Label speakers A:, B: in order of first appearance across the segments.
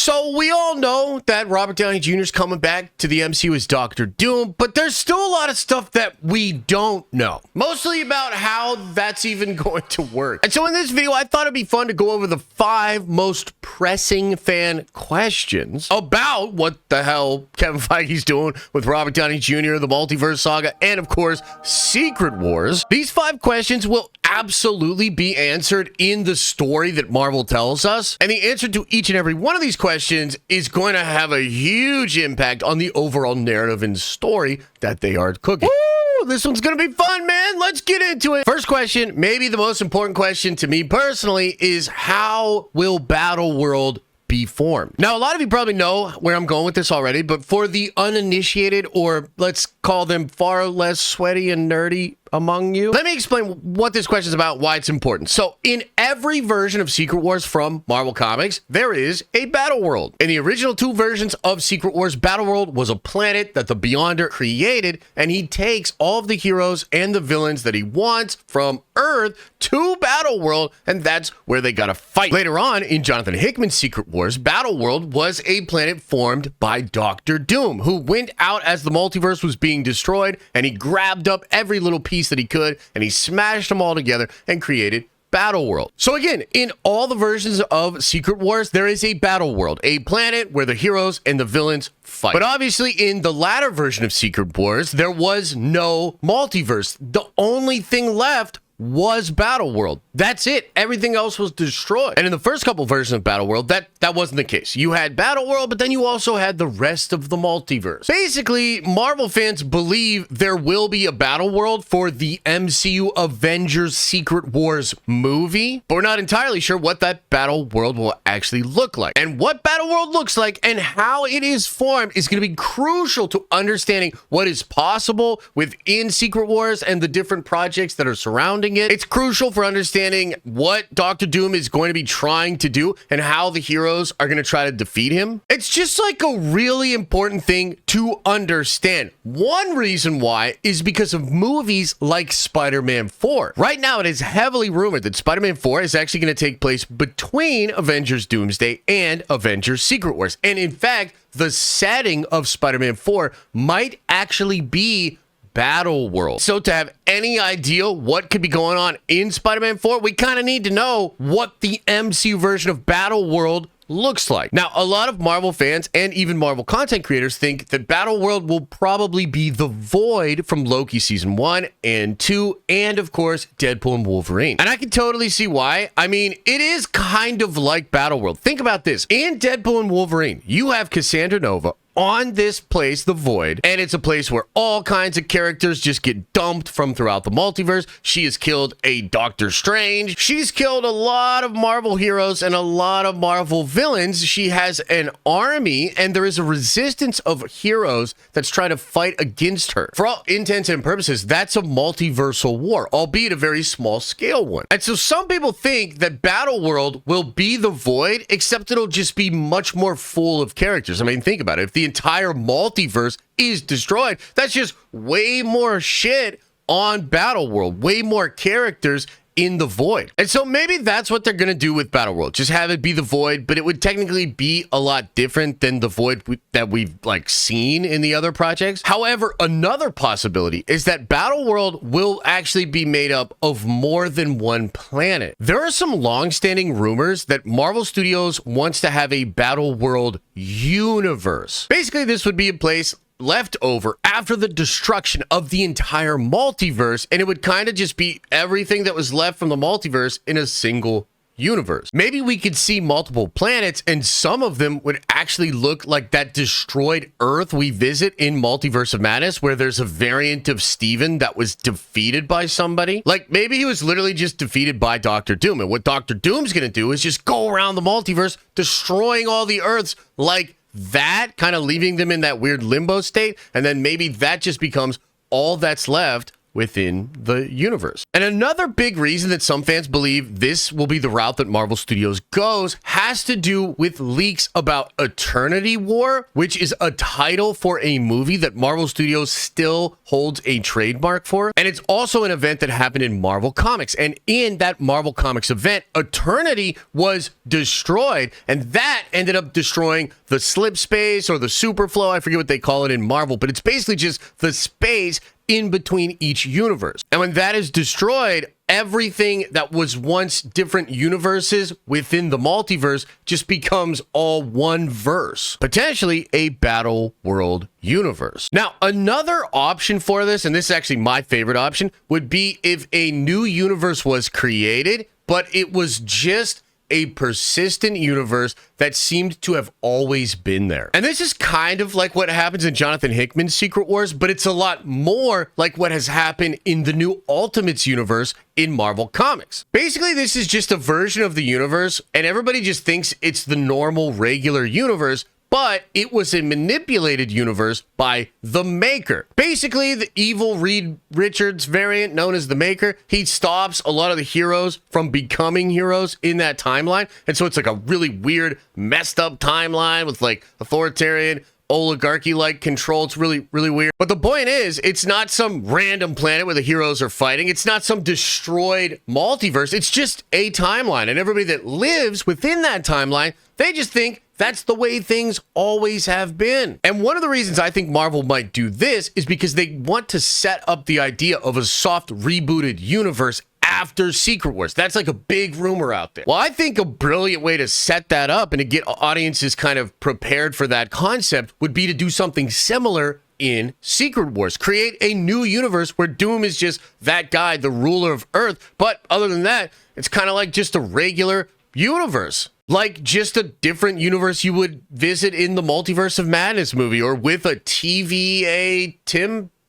A: So we all know that Robert Downey Jr. is coming back to the MCU as Doctor Doom, but there's still a lot of stuff that we don't know. Mostly about how that's even going to work. And so in this video, I thought it'd be fun to go over the 5 most pressing fan questions about what the hell Kevin Feige's doing with Robert Downey Jr., the multiverse saga, and of course, Secret Wars. These 5 questions will absolutely be answered in the story that Marvel tells us. And the answer to each and every one of these questions is going to have a huge impact on the overall narrative and story that they are cooking. Woo! This one's going to be fun, man. Let's get into it. First question, maybe the most important question to me personally, is how will Battleworld be formed? Now, a lot of you probably know where I'm going with this already, but for the uninitiated, or let's call them far less sweaty and nerdy among you, let me explain what this question is about, why it's important. So in every version of Secret Wars from Marvel Comics, there is a battle world. In the original 2 versions of Secret Wars, Battle World was a planet that the Beyonder created, and he takes all of the heroes and the villains that he wants from Earth to Battle World, and that's where they gotta fight. Later on, in Jonathan Hickman's Secret Wars, Battle World was a planet formed by Doctor Doom, who went out as the multiverse was being destroyed, and he grabbed up every little piece that he could, and he smashed them all together and created Battle World. So again, in all the versions of Secret Wars, there is a Battle World, a planet where the heroes and the villains fight. But obviously, in the latter version of Secret Wars, there was no multiverse. The only thing left was Battle World. That's it. Everything else was destroyed. And in the first couple versions of Battle World, that wasn't the case. You had Battle World, but then you also had the rest of the multiverse. Basically, Marvel fans believe there will be a Battle World for the MCU Avengers Secret Wars movie, but we're not entirely sure what that Battle World will actually look like. And what Battle World looks like and how it is formed is going to be crucial to understanding what is possible within Secret Wars and the different projects that are surrounding it. It's crucial for understanding what Doctor Doom is going to be trying to do and how the heroes are going to try to defeat him. It's just like a really important thing to understand. One reason why is because of movies like Spider-Man 4. Right now, it is heavily rumored that Spider-Man 4 is actually going to take place between Avengers Doomsday and Avengers Secret Wars. And in fact, the setting of Spider-Man 4 might actually be Battle World. So to have any idea what could be going on in Spider-Man 4, we kind of need to know what the MCU version of Battle World looks like. Now, a lot of Marvel fans and even Marvel content creators think that Battle World will probably be the Void from Loki season 1 and 2, and of course, Deadpool and Wolverine. And I can totally see why. I mean, it is kind of like Battle World. Think about this. In Deadpool and Wolverine, you have Cassandra Nova on this place, the Void, and it's a place where all kinds of characters just get dumped from throughout the multiverse. She has killed a Doctor Strange. She's killed a lot of Marvel heroes and a lot of Marvel villains. She has an army, and there is a resistance of heroes that's trying to fight against her. For all intents and purposes, that's a multiversal war, albeit a very small scale one. And so some people think that Battle World will be the Void, except it'll just be much more full of characters. I mean, think about it. If the entire multiverse is destroyed, that's just way more shit on Battle World, way more characters in the Void. And so maybe that's what they're going to do with Battle World. Just have it be the Void, but it would technically be a lot different than the Void that we've like seen in the other projects. However, another possibility is that Battle World will actually be made up of more than one planet. There are some long-standing rumors that Marvel Studios wants to have a Battle World universe. Basically, this would be a place left over after the destruction of the entire multiverse, and it would kind of just be everything that was left from the multiverse in a single universe. Maybe we could see multiple planets, and some of them would actually look like that destroyed Earth we visit in Multiverse of Madness, where there's a variant of Steven that was defeated by somebody. Like, maybe he was literally just defeated by Doctor Doom, and what Doctor Doom's gonna do is just go around the multiverse, destroying all the Earths like that, kind of leaving them in that weird limbo state, and then maybe that just becomes all that's left within the universe. And another big reason that some fans believe this will be the route that Marvel Studios goes has to do with leaks about Eternity War, which is a title for a movie that Marvel Studios still holds a trademark for. And it's also an event that happened in Marvel Comics. And in that Marvel Comics event, Eternity was destroyed, and that ended up destroying the slip space or the superflow. I forget what they call it in Marvel, but it's basically just the space in between each universe. And when that is destroyed, everything that was once different universes within the multiverse just becomes all one verse, potentially a battle world universe. Now, another option for this, and this is actually my favorite option, would be if a new universe was created, but it was just a persistent universe that seemed to have always been there. And this is kind of like what happens in Jonathan Hickman's Secret Wars, but it's a lot more like what has happened in the new Ultimates universe in Marvel Comics. Basically, this is just a version of the universe, and everybody just thinks it's the normal, regular universe, but it was a manipulated universe by the Maker. Basically, the evil Reed Richards variant known as the Maker, he stops a lot of the heroes from becoming heroes in that timeline. And so it's like a really weird, messed up timeline with like authoritarian, oligarchy-like control. It's really, really weird. But the point is, it's not some random planet where the heroes are fighting. It's not some destroyed multiverse. It's just a timeline. And everybody that lives within that timeline, they just think that's the way things always have been. And one of the reasons I think Marvel might do this is because they want to set up the idea of a soft rebooted universe after Secret Wars. That's like a big rumor out there. Well, I think a brilliant way to set that up and to get audiences kind of prepared for that concept would be to do something similar in Secret Wars. Create a new universe where Doom is just that guy, the ruler of Earth. But other than that, it's kind of like just a regular universe. Like just a different universe you would visit in the Multiverse of Madness movie or with a TVA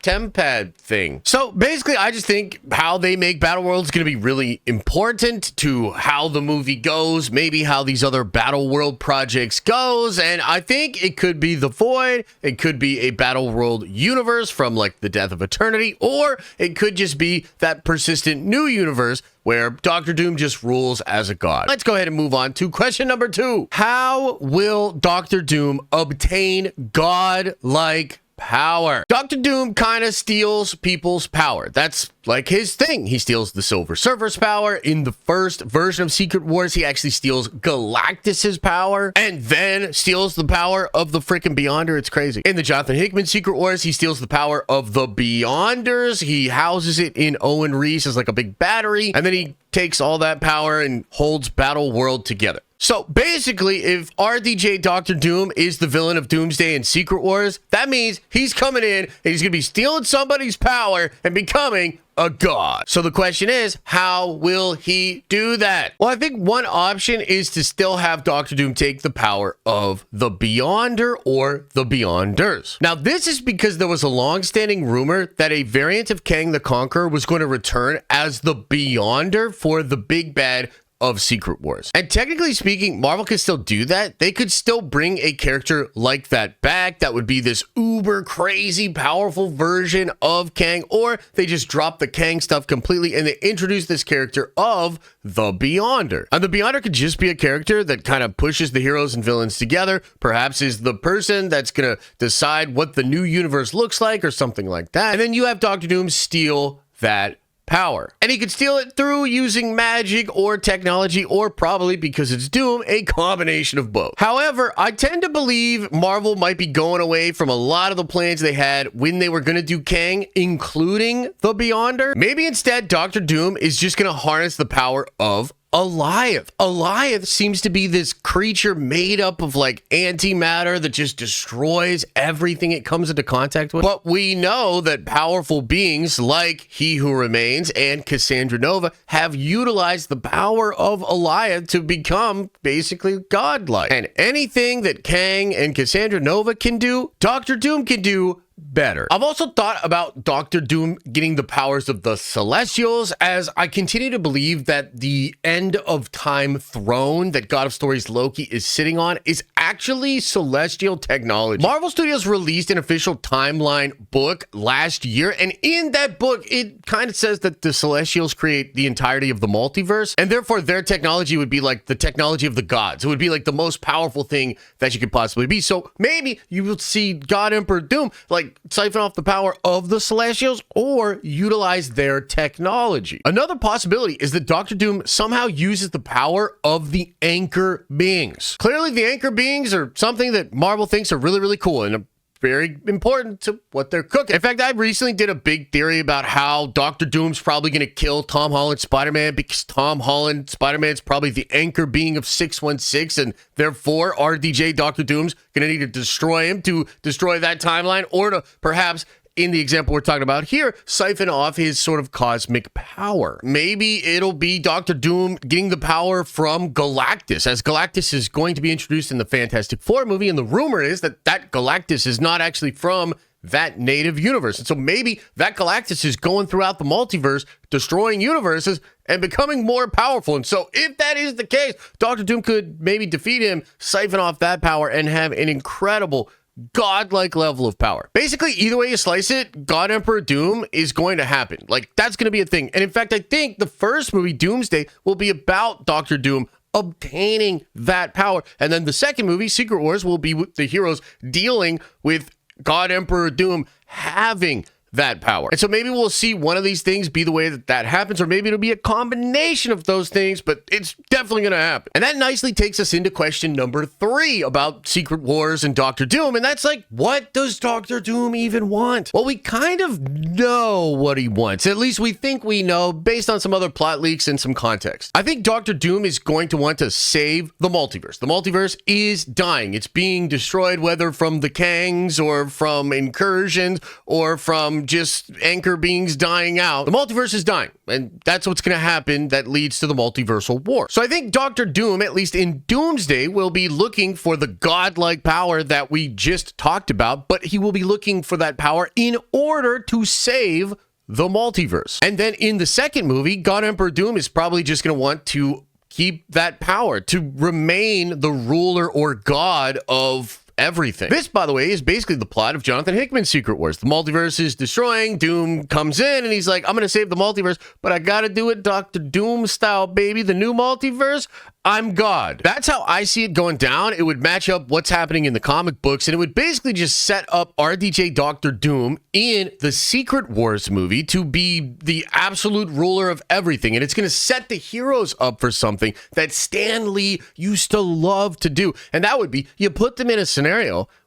A: Tempad thing. So basically, I just think how they make Battle World is going to be really important to how the movie goes, maybe how these other Battle World projects goes, and I think it could be The Void, it could be a Battle World universe from like the Death of Eternity, or it could just be that persistent new universe where Doctor Doom just rules as a god. Let's go ahead and move on to question number 2. How will Doctor Doom obtain god-like power? Doctor Doom kind of steals people's power. That's like his thing. He steals the Silver Surfer's power. In the first version of Secret Wars, he actually steals Galactus's power and then steals the power of the freaking Beyonder. It's crazy. In the Jonathan Hickman Secret Wars, he steals the power of the Beyonders. He houses it in Owen Reese as like a big battery, and then he takes all that power and holds Battle World together. So basically, if RDJ Doctor Doom is the villain of Doomsday and Secret Wars, that means he's coming in and he's going to be stealing somebody's power and becoming a god. So the question is, how will he do that? Well, I think one option is to still have Doctor Doom take the power of the Beyonder or the Beyonders. Now, this is because there was a long-standing rumor that a variant of Kang the Conqueror was going to return as the Beyonder for the big bad of Secret Wars. And technically speaking, Marvel could still do that. They could still bring a character like that back. That would be this uber crazy powerful version of Kang, or they just drop the Kang stuff completely and they introduce this character of the Beyonder. And the Beyonder could just be a character that kind of pushes the heroes and villains together, perhaps is the person that's gonna decide what the new universe looks like or something like that. And then you have Doctor Doom steal that power. And he could steal it through using magic or technology, or probably, because it's Doom, a combination of both. However, I tend to believe Marvel might be going away from a lot of the plans they had when they were going to do Kang, including the Beyonder. Maybe instead, Doctor Doom is just going to harness the power of Alioth. Alioth seems to be this creature made up of like antimatter that just destroys everything it comes into contact with. But we know that powerful beings like He Who Remains and Cassandra Nova have utilized the power of Alioth to become basically godlike. And anything that Kang and Cassandra Nova can do, Doctor Doom can do better. I've also thought about Doctor Doom getting the powers of the Celestials, as I continue to believe that the end of time throne that God of Stories Loki is sitting on is actually celestial technology. Marvel Studios released an official timeline book last year, and in that book, it kind of says that the Celestials create the entirety of the multiverse, and therefore their technology would be like the technology of the gods. It would be like the most powerful thing that you could possibly be. So maybe you would see God Emperor Doom like siphon off the power of the Celestials or utilize their technology. Another possibility is that Doctor Doom somehow uses the power of the anchor beings. Clearly, the anchor beings are something that Marvel thinks are really, really cool and very important to what they're cooking. In fact, I recently did a big theory about how Doctor Doom's probably going to kill Tom Holland Spider-Man because Tom Holland Spider-Man is probably the anchor being of 616, and therefore RDJ Doctor Doom's going to need to destroy him to destroy that timeline, or to perhaps, in the example we're talking about here, siphon off his sort of cosmic power. Maybe it'll be Doctor Doom getting the power from Galactus, as Galactus is going to be introduced in the Fantastic Four movie, and the rumor is that that Galactus is not actually from that native universe. And so maybe that Galactus is going throughout the multiverse, destroying universes and becoming more powerful. And so if that is the case, Doctor Doom could maybe defeat him, siphon off that power, and have an incredible godlike level of power. Basically, either way you slice it, God Emperor Doom is going to happen. Like, that's going to be a thing. And in fact, I think the first movie, Doomsday, will be about Doctor Doom obtaining that power. And then the second movie, Secret Wars, will be with the heroes dealing with God Emperor Doom having that power. And so maybe we'll see one of these things be the way that that happens, or maybe it'll be a combination of those things, but it's definitely going to happen. And that nicely takes us into question number 3 about Secret Wars and Doctor Doom. And that's like, what does Doctor Doom even want? Well, we kind of know what he wants. At least we think we know based on some other plot leaks and some context. I think Doctor Doom is going to want to save the multiverse. The multiverse is dying. It's being destroyed, whether from the Kangs or from incursions or from just anchor beings dying out. The multiverse is dying, and that's what's going to happen that leads to the multiversal war. So I think Doctor Doom, at least in Doomsday, will be looking for the godlike power that we just talked about, but he will be looking for that power in order to save the multiverse. And then in the second movie, God Emperor Doom is probably just going to want to keep that power, to remain the ruler or god of everything. This, by the way, is basically the plot of Jonathan Hickman's Secret Wars. The multiverse is destroying, Doom comes in, and he's like, I'm going to save the multiverse, but I got to do it Doctor Doom style, baby. The new multiverse, I'm God. That's how I see it going down. It would match up what's happening in the comic books, and it would basically just set up RDJ Doctor Doom in the Secret Wars movie to be the absolute ruler of everything. And it's going to set the heroes up for something that Stan Lee used to love to do. And that would be, you put them in a scenario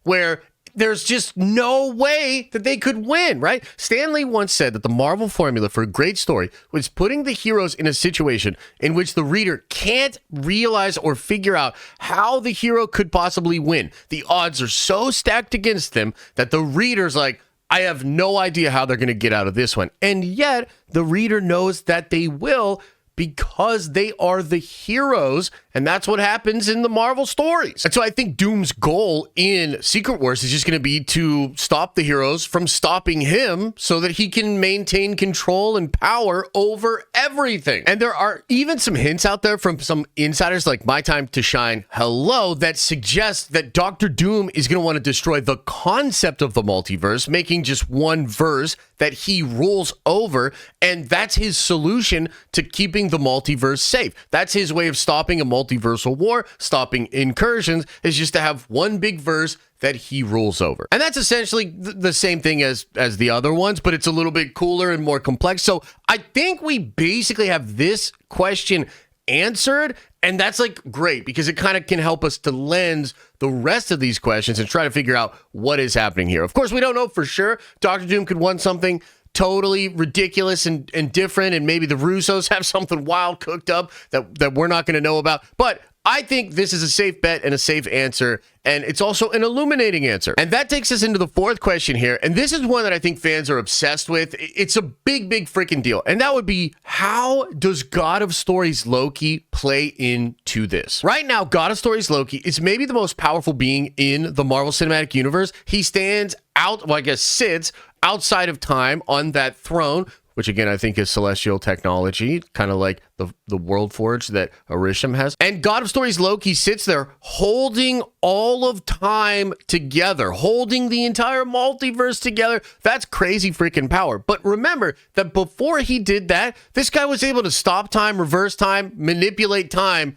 A: where there's just no way that they could win, right? Stan Lee once said that the Marvel formula for a great story was putting the heroes in a situation in which the reader can't realize or figure out how the hero could possibly win. The odds are so stacked against them that the reader's like, I have no idea how they're going to get out of this one. And yet the reader knows that they will, because they are the heroes, and that's what happens in the Marvel stories. And so I think Doom's goal in Secret Wars is just going to be to stop the heroes from stopping him so that he can maintain control and power over everything. And there are even some hints out there from some insiders like My Time to Shine Hello that suggest that Doctor Doom is going to want to destroy the concept of the multiverse, making just one verse that he rules over, and that's his solution to keeping the multiverse safe. That's his way of stopping a multiversal war, stopping incursions, is just to have one big verse that he rules over. And that's essentially the same thing as the other ones, but it's a little bit cooler and more complex. So I think we basically have this question answered, and that's like great, because it kind of can help us to lens the rest of these questions and try to figure out what is happening here. Of course, we don't know for sure. Doctor Doom could want something totally ridiculous and different, and maybe the Russos have something wild cooked up that we're not going to know about. But I think this is a safe bet and a safe answer, and it's also an illuminating answer. And that takes us into the fourth question here, and this is one that I think fans are obsessed with. It's a big freaking deal, and that would be, how does God of Stories Loki play into this? Right now, God of Stories Loki is maybe the most powerful being in the Marvel Cinematic Universe. He stands out, well, I guess sits outside of time on that throne, which again, I think is celestial technology, kind of like the World Forge that Arishem has. And God of Stories Loki sits there holding all of time together, holding the entire multiverse together. That's crazy freaking power. But remember that before he did that, this guy was able to stop time, reverse time, manipulate time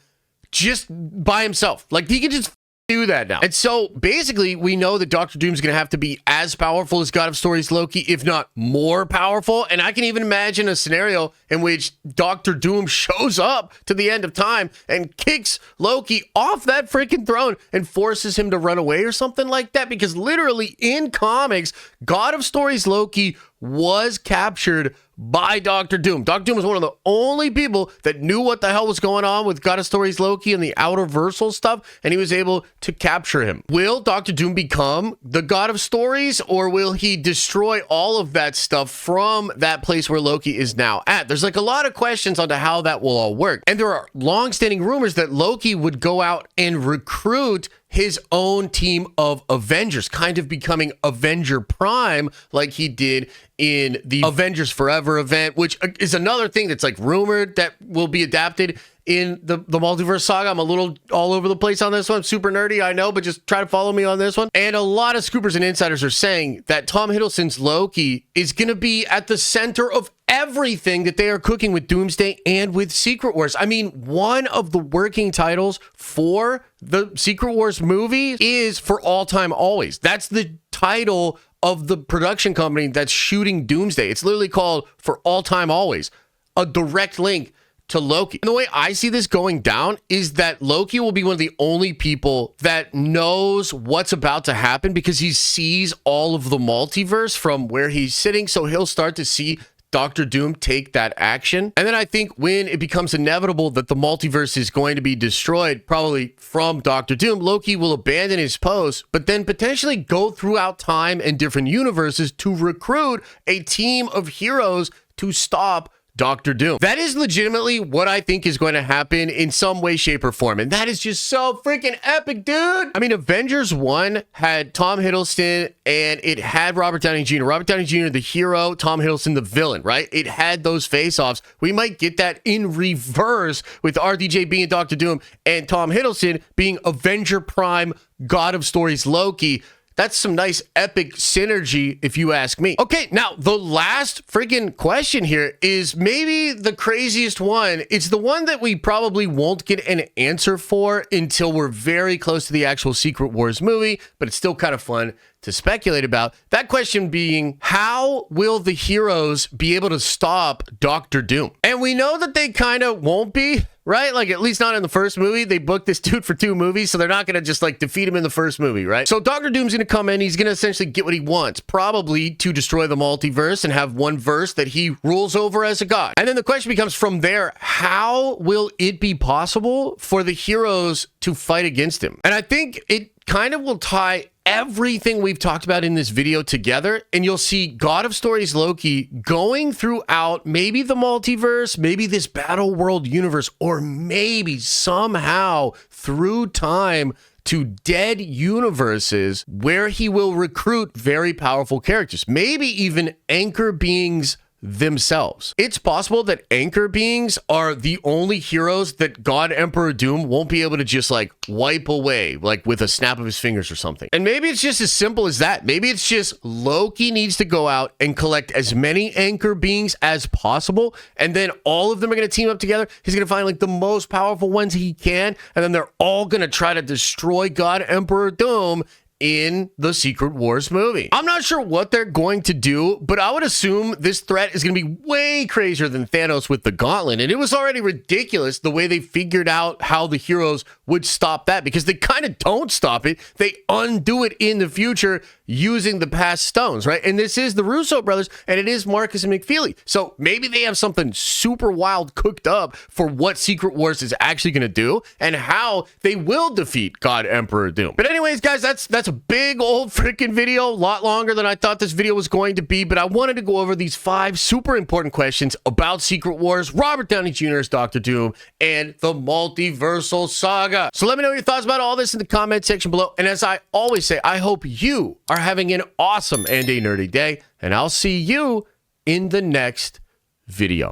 A: just by himself. Like, he can just do that now. And so basically we know that Doctor Doom's gonna have to be as powerful as God of Stories Loki, if not more powerful. And I can even imagine a scenario in which Doctor Doom shows up to the end of time and kicks Loki off that freaking throne and forces him to run away or something like that, because literally in comics, God of Stories Loki was captured by Doctor Doom. Doctor Doom was one of the only people that knew what the hell was going on with God of Stories Loki and the outer versal stuff, and he was able to capture him. Will Doctor Doom become the God of Stories, or will he destroy all of that stuff from that place where Loki is now at? There's like a lot of questions onto how that will all work. And there are long-standing rumors that Loki would go out and recruit his own team of Avengers, kind of becoming Avenger Prime like he did in the Avengers Forever event, which is another thing that's like rumored that will be adapted in the multiverse saga. I'm a little all over the place on this one. Super nerdy, I know, but just try to follow me on this one. And a lot of scoopers and insiders are saying that Tom Hiddleston's Loki is going to be at the center of everything that they are cooking with Doomsday and with Secret Wars. I mean, one of the working titles for the Secret Wars movie is For All Time Always. That's the title of the production company that's shooting Doomsday. It's literally called For All Time Always, a direct link to Loki. And the way I see this going down is that Loki will be one of the only people that knows what's about to happen, because he sees all of the multiverse from where he's sitting. So he'll start to see Doctor Doom take that action. And then I think when it becomes inevitable that the multiverse is going to be destroyed, probably from Doctor Doom, Loki will abandon his post, but then potentially go throughout time and different universes to recruit a team of heroes to stop Doctor Doom. That is legitimately what I think is going to happen in some way, shape, or form. And that is just so freaking epic, dude. I mean, Avengers 1 had Tom Hiddleston and it had Robert Downey Jr. Robert Downey Jr., the hero, Tom Hiddleston, the villain, right? It had those face-offs. We might get that in reverse with RDJ being Doctor Doom and Tom Hiddleston being Avenger Prime, God of Stories Loki. That's some nice epic synergy, if you ask me. Okay, now the last freaking question here is maybe the craziest one. It's the one that we probably won't get an answer for until we're very close to the actual Secret Wars movie, but it's still kind of fun to speculate about. That question being, how will the heroes be able to stop Doctor Doom? And we know that they kind of won't be, right? Like, at least not in the first movie. They booked this dude for 2 movies, so they're not going to just like defeat him in the first movie, right? So Doctor Doom's going to come in. He's going to essentially get what he wants, probably to destroy the multiverse and have one verse that he rules over as a god. And then the question becomes from there, how will it be possible for the heroes to fight against him? And I think it kind of will tie everything we've talked about in this video together, and you'll see God of Stories Loki going throughout maybe the multiverse, maybe this battle world universe, or maybe somehow through time to dead universes where he will recruit very powerful characters, maybe even anchor beings themselves. It's possible that anchor beings are the only heroes that God Emperor Doom won't be able to just like wipe away, like with a snap of his fingers or something. And maybe it's just as simple as that. Maybe it's just Loki needs to go out and collect as many anchor beings as possible, and then all of them are going to team up together. He's going to find like the most powerful ones he can, and then they're all going to try to destroy God Emperor Doom in the Secret Wars movie. I'm not sure what they're going to do, but I would assume this threat is going to be way crazier than Thanos with the gauntlet. And it was already ridiculous the way they figured out how the heroes would stop that, because they kind of don't stop it. They undo it in the future using the past stones, right? And this is the Russo brothers, and it is Marcus and McFeely. So maybe they have something super wild cooked up for what Secret Wars is actually going to do and how they will defeat God Emperor Doom. But anyways, guys, that's a big old freaking video, a lot longer than I thought this video was going to be, but I wanted to go over these 5 super important questions about Secret Wars, Robert Downey Jr. as Doctor Doom, and the multiversal saga. So let me know your thoughts about all this in the comment section below. And as I always say, I hope you are having an awesome and a nerdy day, and I'll see you in the next video.